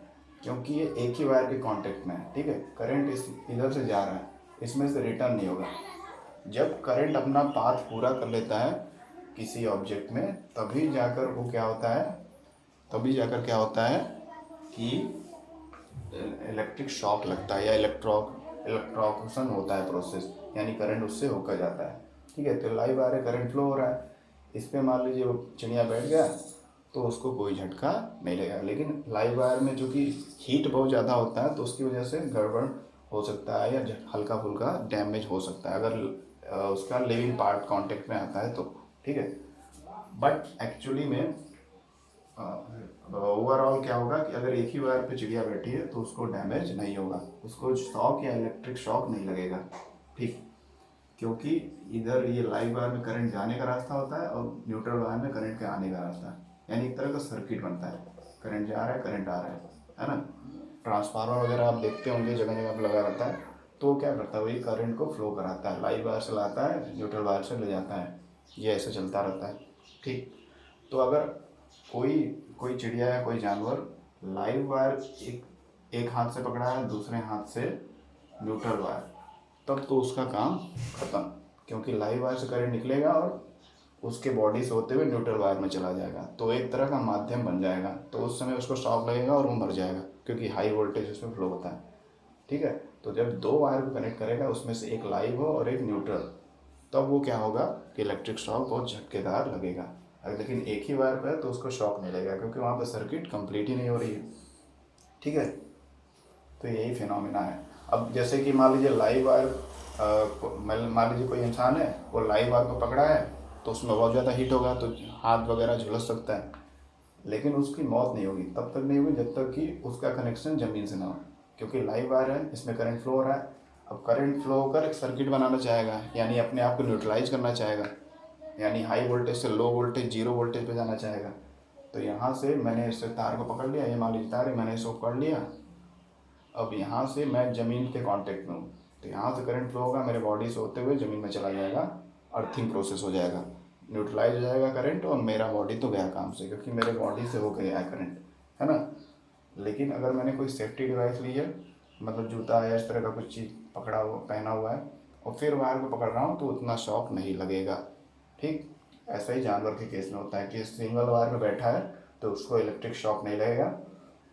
क्योंकि ये एक ही वायर के कांटेक्ट में है। ठीक है, करंट इस इधर से जा रहा है, इसमें से रिटर्न नहीं होगा। जब करंट अपना पाथ पूरा कर लेता है किसी ऑब्जेक्ट में, तभी जाकर वो क्या होता है, तभी जाकर क्या होता है कि इलेक्ट्रिक शॉक लगता है या इलेक्ट्रोक्यूशन होता है प्रोसेस, यानी करंट उससे होकर जाता है। ठीक है, तो लाइव वायर करंट फ्लो हो रहा है, इस पर मान लीजिए वो चिड़िया बैठ गया तो उसको कोई झटका नहीं लगेगा। लेकिन लाइव वायर में जो कि हीट बहुत ज़्यादा होता है तो उसकी वजह से गड़बड़ हो सकता है या हल्का फुल्का डैमेज हो सकता है अगर उसका लिविंग पार्ट कांटेक्ट में आता है तो। ठीक है, बट एक्चुअली में ओवरऑल क्या होगा कि अगर एक ही वायर पे चिड़िया बैठी है तो उसको डैमेज नहीं होगा, उसको शॉक या इलेक्ट्रिक शॉक नहीं लगेगा। ठीक, क्योंकि इधर ये लाइव वायर में करंट जाने का रास्ता होता है और न्यूट्रल वायर में करंट के आने का रास्ता है, यानी एक तरह का सर्किट बनता है, करंट जा रहा है, करंट आ रहा है ना। ट्रांसफार्मर वगैरह आप देखते होंगे जगह जगह पर लगा रहता है, तो क्या करता है, वही करंट को फ्लो कराता है, लाइव वायर से लाता है, न्यूट्रल वायर से ले जाता है, ये ऐसे चलता रहता है। ठीक, तो अगर कोई चिड़िया या कोई जानवर लाइव वायर एक हाथ से पकड़ा है, दूसरे हाथ से न्यूट्रल वायर, तब तो उसका काम खत्म, क्योंकि लाइव वायर से करंट निकलेगा और उसके बॉडी से होते हुए न्यूट्रल वायर में चला जाएगा, तो एक तरह का माध्यम बन जाएगा, तो उस समय उसको शॉक लगेगा और वो मर जाएगा, क्योंकि हाई वोल्टेज उसमें फ्लो होता है। ठीक है, तो जब 2 वायर को कनेक्ट करेगा, उसमें से एक लाइव हो और एक न्यूट्रल, तब वो क्या होगा कि इलेक्ट्रिक शॉक बहुत झटकेदार लगेगा। लेकिन एक ही वायर पर है तो उसको शॉक नहीं लगेगा, क्योंकि वहाँ पर सर्किट कंप्लीट ही नहीं हो रही है। ठीक है, तो यही फिनोमिना है। अब जैसे कि मान लीजिए लाइव वायर, मान लीजिए कोई इंसान है, वो लाइव वायर को पकड़ा है तो उसमें बहुत ज़्यादा हीट होगा तो हाथ वगैरह झुलस सकता है, लेकिन उसकी मौत नहीं होगी, तब तक नहीं होगी जब तक कि उसका कनेक्शन ज़मीन से ना हो। क्योंकि लाइव वायर है, इसमें करंट फ्लो हो रहा है। अब करंट फ्लो होकर एक सर्किट बनाना चाहेगा, यानी अपने आप को न्यूट्रलाइज करना चाहेगा, यानी हाई वोल्टेज से लो वोल्टेज, जीरो वोल्टेज पे जाना चाहेगा। तो यहाँ से मैंने इससे तार को पकड़ लिया, ये मान लीजिए तार है, मैंने इसको पकड़ लिया। अब यहाँ से मैं ज़मीन के कांटेक्ट में हूँ, तो यहाँ से करंट फ्लो होगा, मेरे बॉडी से होते हुए ज़मीन में चला जाएगा, अर्थिंग प्रोसेस हो जाएगा, न्यूट्रलाइज हो जाएगा करंट, और मेरा बॉडी तो गया काम से, क्योंकि मेरे बॉडी से हो गया है करंट, है ना। लेकिन अगर मैंने कोई सेफ्टी डिवाइस ली है, मतलब जूता या इस तरह का कुछ चीज़ पकड़ा हुआ पहना हुआ है, और फिर वायर को पकड़ रहा हूँ, तो उतना शॉक नहीं लगेगा। ठीक ऐसा ही जानवर के केस में होता है कि सिंगल वायर में बैठा है तो उसको इलेक्ट्रिक शॉक नहीं लगेगा,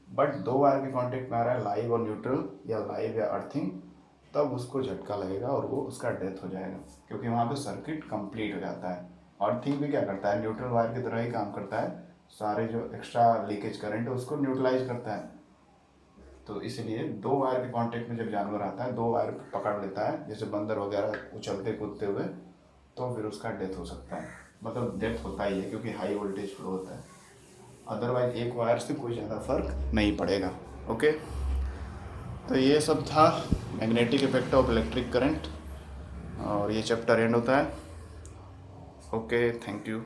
बट दो वायर के कांटेक्ट में आ रहा है, लाइव और न्यूट्रल या लाइव या अर्थिंग, तब उसको झटका लगेगा और वो उसका डेथ हो जाएगा, क्योंकि वहाँ पे सर्किट कंप्लीट हो जाता है। अर्थिंग भी क्या करता है, न्यूट्रल वायर की तरह ही काम करता है, सारे जो एक्स्ट्रा लीकेज करंट है उसको न्यूट्रलाइज करता है। तो इसलिए दो वायर के कांटेक्ट में जब जानवर आता है, दो वायर पकड़ लेता है, जैसे बंदर वगैरह उछलते कूदते हुए, तो फिर उसका डेथ हो सकता है, मतलब डेथ होता ही है, क्योंकि हाई वोल्टेज फ्लो होता है। अदरवाइज एक वायर से कोई ज़्यादा फर्क नहीं पड़ेगा। ओके, तो ये सब था magnetic effect of electric current, और ये चैप्टर एंड होता है। Okay, thank you.